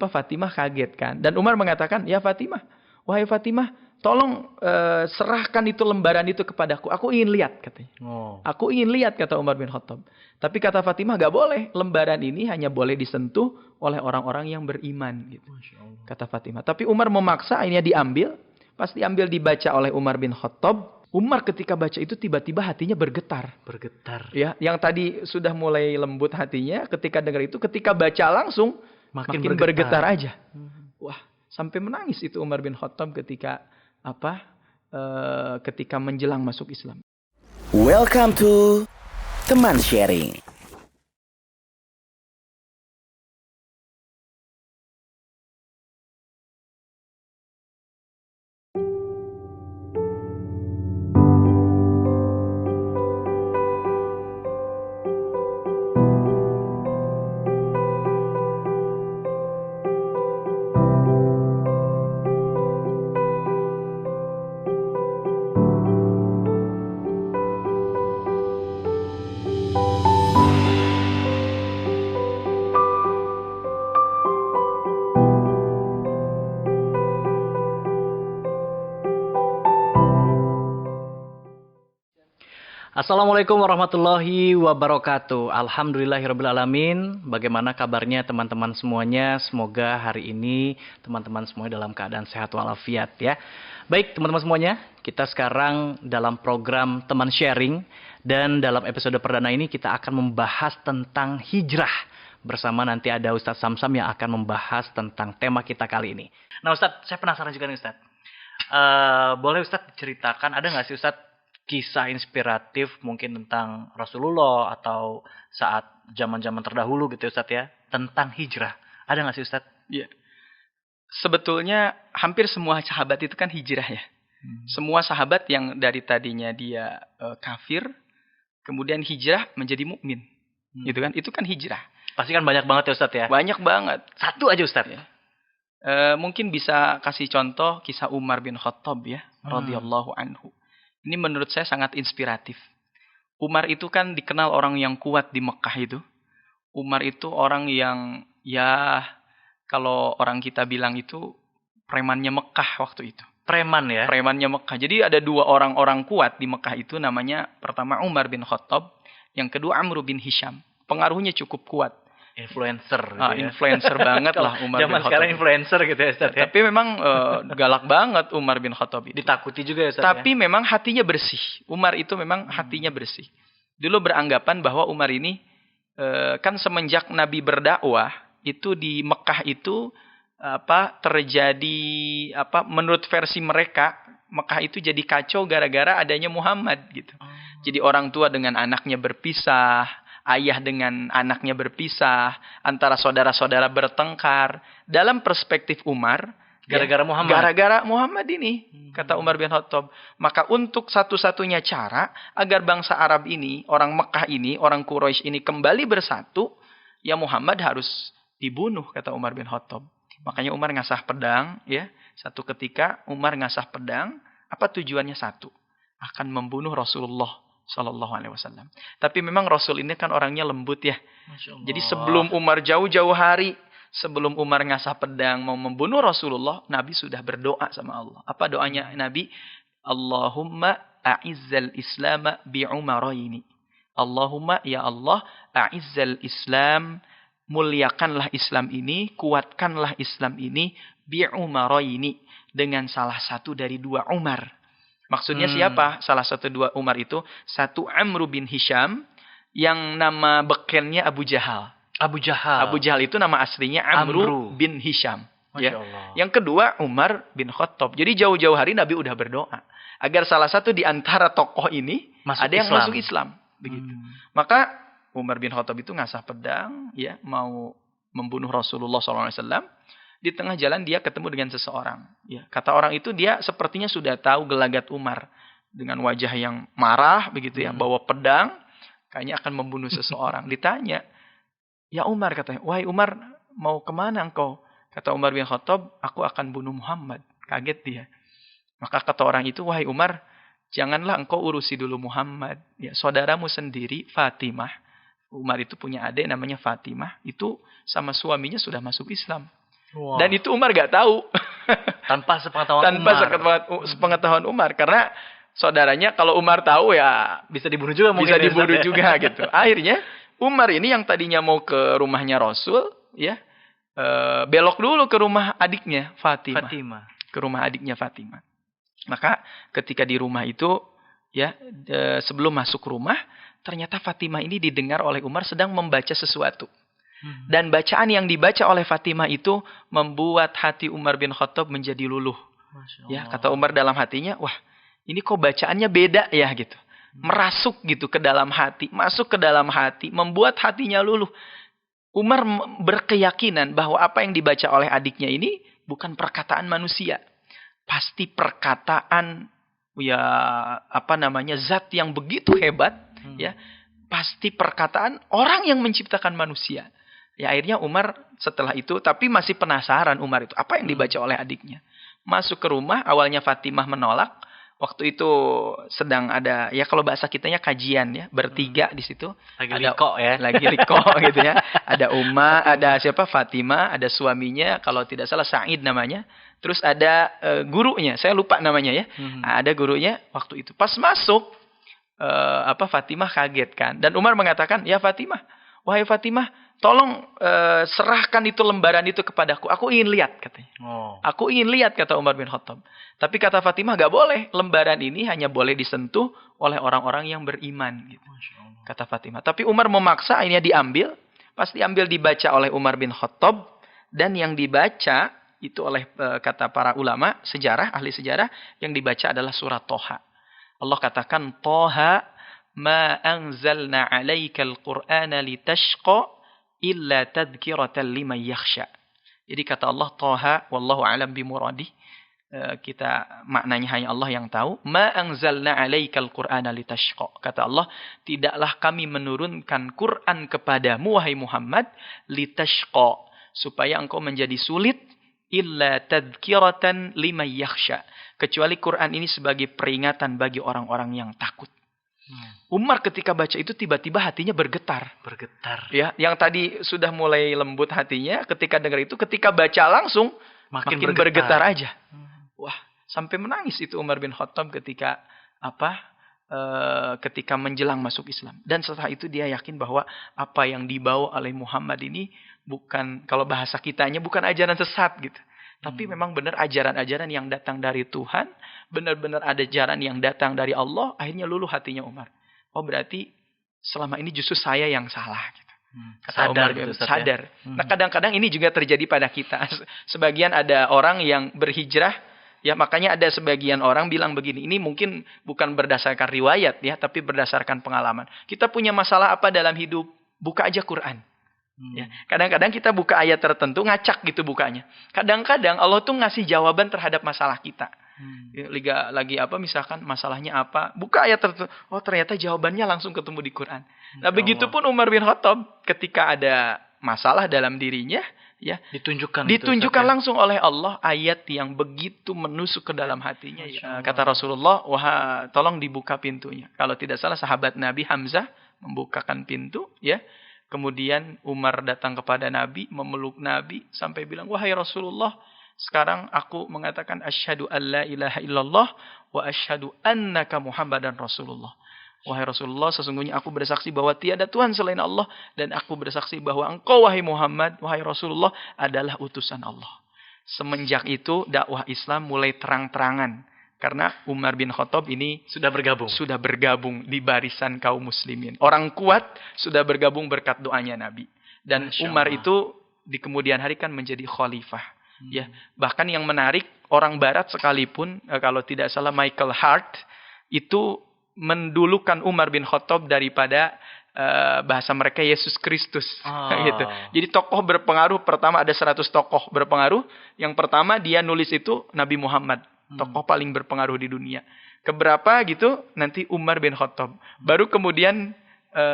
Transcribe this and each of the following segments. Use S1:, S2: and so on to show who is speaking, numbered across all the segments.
S1: Fatimah kaget kan. Dan Umar mengatakan, "Ya Fatimah, wahai Fatimah, tolong serahkan itu lembaran itu kepadaku. Aku ingin lihat," katanya. Aku ingin lihat, kata Umar bin Khattab. Tapi kata Fatimah, gak boleh. Lembaran ini hanya boleh disentuh oleh orang-orang yang beriman. Gitu. Kata Fatimah. Tapi Umar memaksa, akhirnya diambil. Pas diambil dibaca oleh Umar bin Khattab. Umar ketika baca itu tiba-tiba hatinya bergetar. Ya, yang tadi sudah mulai lembut hatinya, ketika dengar itu, ketika baca langsung makin bergetar aja. Wah, sampai menangis itu Umar bin Khattab ketika ketika menjelang masuk Islam.
S2: Welcome to Teman Sharing.
S3: Assalamualaikum warahmatullahi wabarakatuh. Alhamdulillahirrabbilalamin. Bagaimana kabarnya teman-teman semuanya? Semoga hari ini teman-teman semuanya dalam keadaan sehat walafiat ya. Baik teman-teman semuanya, kita sekarang dalam program Teman Sharing. Dan dalam episode perdana ini kita akan membahas tentang hijrah. Bersama nanti ada Ustadz Samsam yang akan membahas tentang tema kita kali ini. Nah Ustadz, saya penasaran juga nih Ustadz. Boleh Ustadz ceritakan, ada nggak sih Ustadz kisah inspiratif mungkin tentang Rasulullah atau saat zaman-zaman terdahulu gitu Ustadz ya, tentang hijrah. Ada nggak sih Ustadz?
S1: Iya. Sebetulnya hampir semua sahabat itu kan hijrah ya. Semua sahabat yang dari tadinya dia kafir, kemudian hijrah menjadi mukmin. Gitu kan? Itu kan hijrah.
S3: Pasti kan banyak banget ya Ustadz ya?
S1: Banyak banget.
S3: Satu aja Ustadz ya.
S1: Mungkin bisa kasih contoh kisah Umar bin Khattab ya, radhiyallahu anhu. Ini menurut saya sangat inspiratif. Umar itu kan dikenal orang yang kuat di Mekah itu. Umar itu orang yang ya kalau orang kita bilang itu premannya Mekah waktu itu.
S3: Preman ya?
S1: Premannya Mekah. Jadi ada dua orang-orang kuat di Mekah itu, namanya pertama Umar bin Khattab, yang kedua Amr bin Hisham. Pengaruhnya cukup kuat.
S3: Influencer gitu ya.
S1: Influencer banget lah Umar bin Khattab.
S3: Sekarang influencer gitu ya Ustadz ya.
S1: Tapi memang galak banget Umar bin Khattab itu.
S3: Ditakuti juga ya Ustadz.
S1: Tapi memang hatinya bersih. Umar itu memang hatinya bersih. Dulu beranggapan bahwa Umar ini kan semenjak Nabi berdakwah itu di Mekah itu terjadi menurut versi mereka Mekah itu jadi kacau gara-gara adanya Muhammad gitu. Jadi orang tua dengan anaknya berpisah. Ayah dengan anaknya berpisah, antara saudara-saudara bertengkar. Dalam perspektif Umar,
S3: gara-gara Muhammad.
S1: Gara-gara Muhammad ini, kata Umar bin Khattab. Maka untuk satu-satunya cara agar bangsa Arab ini, orang Mekah ini, orang Quraisy ini kembali bersatu, ya Muhammad harus dibunuh, kata Umar bin Khattab. Makanya Umar ngasah pedang, ya. Satu ketika Umar ngasah pedang, apa tujuannya? Satu, akan membunuh Rasulullah Sallallahu Alaihi Wasallam. Tapi memang Rasul ini kan orangnya lembut ya. Jadi sebelum Umar jauh-jauh hari, sebelum Umar ngasah pedang mau membunuh Rasulullah, Nabi sudah berdoa sama Allah. Apa doanya Nabi? Allahumma a'izzal Islam bi'umaraini. Allahumma ya Allah, a'izzal Islam, muliakanlah Islam ini, kuatkanlah Islam ini bi'umaraini, dengan salah satu dari dua Umar. Maksudnya siapa? Salah satu dua Umar itu. Satu Amr bin Hisham, yang nama bekennya Abu Jahal.
S3: Abu Jahal.
S1: Abu Jahal itu nama aslinya Amr bin Hisham. Ya. Yang kedua Umar bin Khattab. Jadi jauh-jauh hari Nabi udah berdoa agar salah satu di antara tokoh ini ada yang masuk Islam. Begitu. Maka Umar bin Khattab itu ngasah pedang, ya, mau membunuh Rasulullah SAW. Di tengah jalan dia ketemu dengan seseorang. Ya, kata orang itu dia sepertinya sudah tahu gelagat Umar. Dengan wajah yang marah begitu ya. Bawa pedang. Kayaknya akan membunuh seseorang. Ditanya. Ya Umar katanya. Wahai Umar, mau kemana engkau? Kata Umar bin Khattab, aku akan bunuh Muhammad. Kaget dia. Maka kata orang itu, wahai Umar, janganlah engkau urusi dulu Muhammad. Ya, saudaramu sendiri, Fatimah. Umar itu punya adik namanya Fatimah, itu sama suaminya sudah masuk Islam.
S3: Wah.
S1: Dan itu Umar gak tahu.
S3: Tanpa sepengetahuan
S1: Tanpa
S3: Umar.
S1: sepengetahuan Umar. Karena saudaranya kalau Umar tahu ya
S3: Bisa dibunuh juga mungkin.
S1: bisa
S3: ya,
S1: dibunuh
S3: Ustaz, ya?
S1: juga gitu. Akhirnya Umar ini yang tadinya mau ke rumahnya Rasul, ya belok dulu ke rumah adiknya Fatimah. Ke rumah adiknya Fatimah. Maka ketika di rumah itu, ya sebelum masuk rumah, ternyata Fatimah ini didengar oleh Umar sedang membaca sesuatu. Dan bacaan yang dibaca oleh Fatimah itu membuat hati Umar bin Khattab menjadi luluh. Ya, kata Umar dalam hatinya, wah, ini kok bacaannya beda ya gitu. Merasuk gitu ke dalam hati, masuk ke dalam hati, membuat hatinya luluh. Umar berkeyakinan bahwa apa yang dibaca oleh adiknya ini bukan perkataan manusia. Pasti perkataan zat yang begitu hebat, ya. Pasti perkataan orang yang menciptakan manusia. Ya akhirnya Umar setelah itu, tapi masih penasaran Umar itu apa yang dibaca oleh adiknya. Masuk ke rumah, awalnya Fatimah menolak. Waktu itu sedang ada, ya kalau bahasa kitanya kajian ya, bertiga di situ.
S3: Lagi
S1: ada
S3: riko ya.
S1: Lagi riko gitu ya. Ada ada Fatimah, ada suaminya, kalau tidak salah Sa'id namanya. Terus ada gurunya, saya lupa namanya ya. Ada gurunya waktu itu. Pas masuk, Fatimah kaget kan. Dan Umar mengatakan, ya Fatimah, wahai Fatimah, tolong serahkan itu lembaran itu kepadaku. Aku ingin lihat, katanya. Aku ingin lihat, kata Umar bin Khattab. Tapi kata Fatimah, gak boleh. Lembaran ini hanya boleh disentuh oleh orang-orang yang beriman. Gitu. Kata Fatimah. Tapi Umar memaksa, akhirnya diambil. Pas diambil, dibaca oleh Umar bin Khattab. Dan yang dibaca, itu oleh kata para ulama, sejarah, ahli sejarah, yang dibaca adalah surat Toha. Allah katakan, Toha ma anzalna alaikal qur'ana litashqa illa tadhkiratan liman yakhsha. Jadi kata Allah, Toha, wallahu alam bimuradi, kita maknanya hanya Allah yang tahu. Ma anzalna alaikal qur'ana litashqa. Kata Allah, tidaklah kami menurunkan Quran kepadamu wahai Muhammad litashqa, supaya engkau menjadi sulit, illa tadhkiratan liman yakhsha, kecuali Quran ini sebagai peringatan bagi orang-orang yang takut. Umar ketika baca itu tiba-tiba hatinya bergetar. Ya, yang tadi sudah mulai lembut hatinya, ketika dengar itu, ketika baca langsung makin bergetar aja. Wah, sampai menangis itu Umar bin Khattab ketika ketika menjelang masuk Islam. Dan setelah itu dia yakin bahwa apa yang dibawa oleh Muhammad ini bukan, kalau bahasa kitanya, bukan ajaran sesat gitu. Tapi memang benar ajaran-ajaran yang datang dari Tuhan, benar-benar ada ajaran yang datang dari Allah. Akhirnya luluh hatinya Umar. Oh, berarti selama ini justru saya yang salah gitu. Kata Umar, sadar. Nah, kadang-kadang ini juga terjadi pada kita. Sebagian ada orang yang berhijrah, ya, makanya ada sebagian orang bilang begini, ini mungkin bukan berdasarkan riwayat ya, tapi berdasarkan pengalaman. Kita punya masalah apa dalam hidup? Buka aja Quran. Ya, kadang-kadang kita buka ayat tertentu, ngacak gitu bukanya. Kadang-kadang Allah tuh ngasih jawaban terhadap masalah kita. Lagi misalkan masalahnya apa, buka ayat tertentu, oh ternyata jawabannya langsung ketemu di Quran. Nah, begitupun Umar bin Khattab ketika ada masalah dalam dirinya, ya, ditunjukkan langsung oleh Allah ayat yang begitu menusuk ke dalam hatinya. Ya, kata Rasulullah, wah, tolong dibuka pintunya. Kalau tidak salah sahabat Nabi Hamzah membukakan pintu, ya. Kemudian Umar datang kepada Nabi, memeluk Nabi sampai bilang, wahai Rasulullah, sekarang aku mengatakan asyhadu an la ilaha illallah wa asyhadu annaka Muhammadan Rasulullah. Wahai Rasulullah, sesungguhnya aku bersaksi bahwa tiada Tuhan selain Allah, dan aku bersaksi bahwa engkau wahai Muhammad, wahai Rasulullah, adalah utusan Allah. Semenjak itu dakwah Islam mulai terang-terangan. Karena Umar bin Khattab ini sudah bergabung di barisan kaum muslimin. Orang kuat sudah bergabung berkat doanya Nabi. Dan Umar itu di kemudian hari kan menjadi khalifah. Ya, bahkan yang menarik, orang barat sekalipun, kalau tidak salah Michael Hart, itu mendulukan Umar bin Khattab daripada bahasa mereka Yesus Kristus. Gitu. Jadi tokoh berpengaruh, pertama ada 100 tokoh berpengaruh. Yang pertama dia nulis itu Nabi Muhammad. Tokoh paling berpengaruh di dunia. Keberapa gitu, nanti Umar bin Khattab. Baru kemudian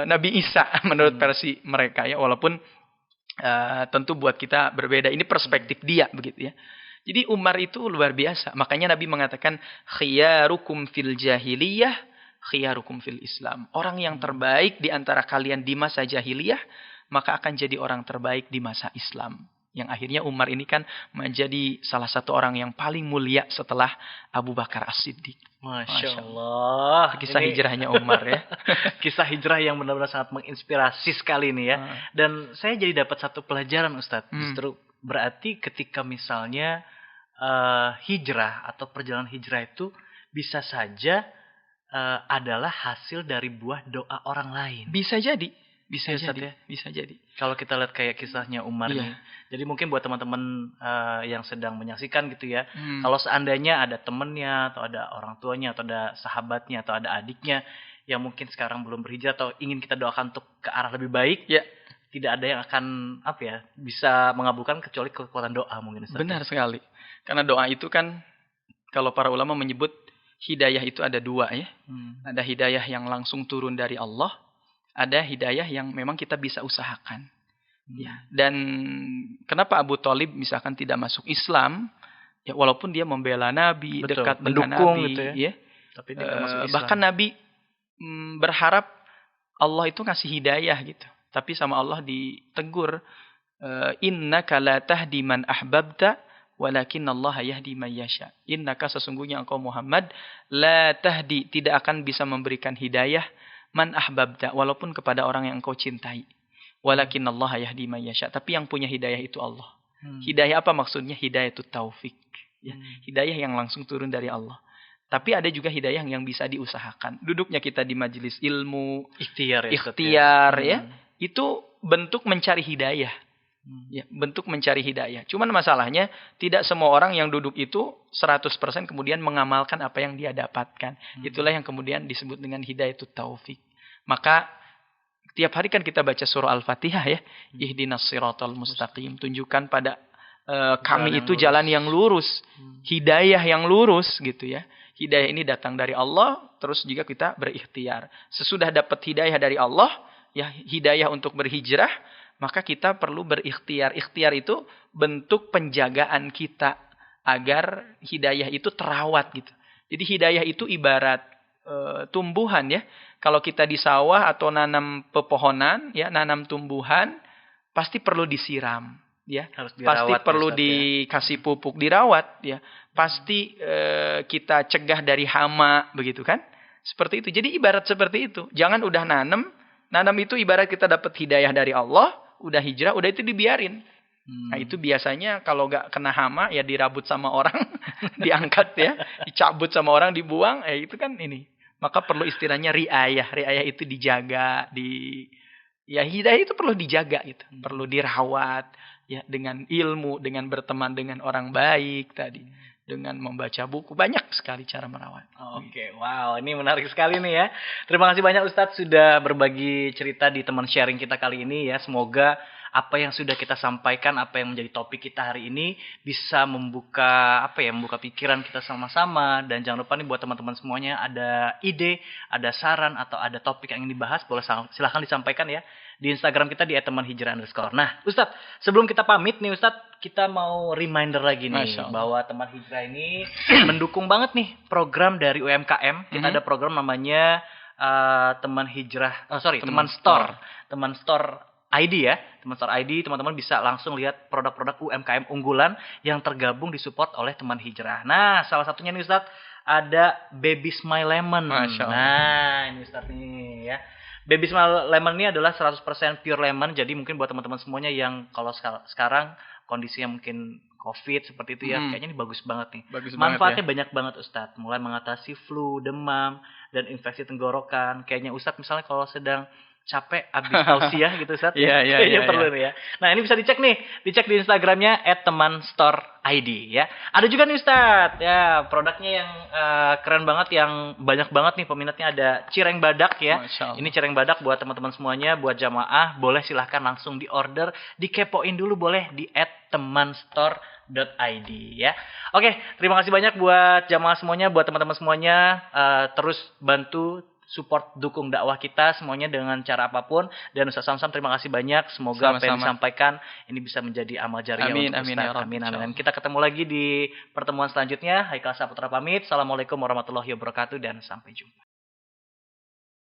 S1: Nabi Isa menurut versi mereka ya. Walaupun tentu buat kita berbeda. Ini perspektif dia begitu ya. Jadi Umar itu luar biasa. Makanya Nabi mengatakan, khiyarukum fil jahiliyah khiyarukum fil Islam. Orang yang terbaik di antara kalian di masa jahiliyah, maka akan jadi orang terbaik di masa Islam. Yang akhirnya Umar ini kan menjadi salah satu orang yang paling mulia setelah Abu Bakar As-Siddiq.
S3: Masya Allah.
S1: Kisah hijrahnya Umar ya.
S3: Kisah hijrah yang benar-benar sangat menginspirasi sekali nih ya. Dan saya jadi dapat satu pelajaran Ustadz. Justru berarti ketika misalnya hijrah atau perjalanan hijrah itu bisa saja adalah hasil dari buah doa orang lain.
S1: Bisa jadi. Bisa
S3: Ustadz,
S1: jadi.
S3: ya?
S1: Bisa jadi.
S3: Kalau kita lihat kayak kisahnya Umar nih. Jadi mungkin buat teman-teman yang sedang menyaksikan gitu ya. Kalau seandainya ada temennya atau ada orang tuanya atau ada sahabatnya atau ada adiknya yang mungkin sekarang belum berhijrah atau ingin kita doakan untuk ke arah lebih baik,
S1: Ya.
S3: tidak ada yang akan bisa mengabulkan kecuali kekuatan doa mungkin Ustaz.
S1: Benar sekali. Karena doa itu kan kalau para ulama menyebut hidayah itu ada dua ya. Ada hidayah yang langsung turun dari Allah, ada hidayah yang memang kita bisa usahakan. Ya. Dan kenapa Abu Thalib misalkan tidak masuk Islam, ya walaupun dia membela Nabi,
S3: Betul.
S1: dekat dengan
S3: Mendukung
S1: Nabi,
S3: gitu ya. Tapi dia nggak masuk Islam.
S1: Bahkan Nabi berharap Allah itu ngasih hidayah gitu. Tapi sama Allah ditegur, innaka la tahdi man ahbabta walakin Allah yahdi man yasha. Innaka sesungguhnya engkau Muhammad la tahdi, tidak akan bisa memberikan hidayah man ahbabta, walaupun kepada orang yang engkau cintai. Walakin Allah yahdi man yasha. Tapi yang punya hidayah itu Allah. Hidayah apa maksudnya? Hidayah itu taufik. Ya. Hidayah yang langsung turun dari Allah. Tapi ada juga hidayah yang bisa diusahakan. Duduknya kita di majelis ilmu, ikhtiar ya. Itu bentuk mencari hidayah. Ya, bentuk mencari hidayah. Cuman masalahnya tidak semua orang yang duduk itu 100% kemudian mengamalkan apa yang dia dapatkan. Itulah yang kemudian disebut dengan hidayah itu taufik. Maka tiap hari kan kita baca surah Al-Fatihah ya. Ihdinas siratal mustaqim. Tunjukkan pada kami itu jalan yang lurus. Hidayah yang lurus gitu ya. Hidayah ini datang dari Allah. Terus juga kita berikhtiar. Sesudah dapat hidayah dari Allah, ya hidayah untuk berhijrah, maka kita perlu berikhtiar. Ikhtiar itu bentuk penjagaan kita agar hidayah itu terawat gitu. Jadi hidayah itu ibarat tumbuhan ya. Kalau kita di sawah atau nanam pepohonan, ya nanam tumbuhan, pasti perlu disiram, ya. Pasti perlu dikasih pupuk, dirawat, ya. Pasti kita cegah dari hama, begitu kan? Seperti itu. Jadi ibarat seperti itu. Jangan udah nanam itu ibarat kita dapat hidayah dari Allah, udah hijrah, udah itu dibiarin. Nah itu biasanya kalau gak kena hama ya dirabut sama orang, diangkat ya, dicabut sama orang, dibuang, itu kan ini. Maka perlu istilahnya riayah. Riayah itu dijaga, ya hidayah itu perlu dijaga gitu, perlu dirawat ya dengan ilmu, dengan berteman dengan orang baik tadi, dengan membaca buku, banyak sekali cara merawat.
S3: Oke, wow, ini menarik sekali nih ya. Terima kasih banyak Ustadz sudah berbagi cerita di teman sharing kita kali ini ya. Semoga apa yang sudah kita sampaikan, apa yang menjadi topik kita hari ini bisa membuka membuka pikiran kita sama-sama. Dan jangan lupa nih buat teman-teman semuanya, ada ide, ada saran atau ada topik yang ingin dibahas, boleh silahkan disampaikan ya di Instagram kita di @temanhijrah_. Nah, Ustadz, sebelum kita pamit nih Ustadz, kita mau reminder lagi nih bahwa Teman Hijrah ini mendukung banget nih program dari UMKM. Kita ada program namanya Teman Store. Teman Store ID ya, Teman Store ID, teman-teman bisa langsung lihat produk-produk UMKM unggulan yang tergabung disupport oleh Teman Hijrah. Nah, salah satunya nih Ustadz, ada Baby Smile Lemon. Nah, ini Ustadz nih ya. Baby Smile Lemon ini adalah 100% pure lemon, jadi mungkin buat teman-teman semuanya yang kalau sekarang kondisinya mungkin COVID seperti itu ya, kayaknya ini bagus banget nih. Manfaatnya banyak banget Ustadz, mulai mengatasi flu, demam, dan infeksi tenggorokan. Kayaknya Ustadz misalnya kalau sedang capek abis tausiah gitu Ustadz. Kayaknya perlu nih ya. Nah ini bisa dicek di Instagramnya @temanstoreid ya. Ada juga nih Ustadz ya produknya yang keren banget, yang banyak banget nih peminatnya. Ada cireng badak ya. Ini cireng badak buat teman-teman semuanya, buat jamaah boleh silahkan langsung di order, dikepoin dulu boleh di @temanstore.id ya. Oke, terima kasih banyak buat jamaah semuanya, buat teman-teman semuanya, terus bantu support, dukung dakwah kita semuanya dengan cara apapun. Dan Ustaz Samsam terima kasih banyak. Semoga apa yang disampaikan ini bisa menjadi amal jariah untuk Ustaz. Amin. Kita ketemu lagi di pertemuan selanjutnya. Haikal Saputra pamit. Assalamualaikum warahmatullahi wabarakatuh dan sampai jumpa.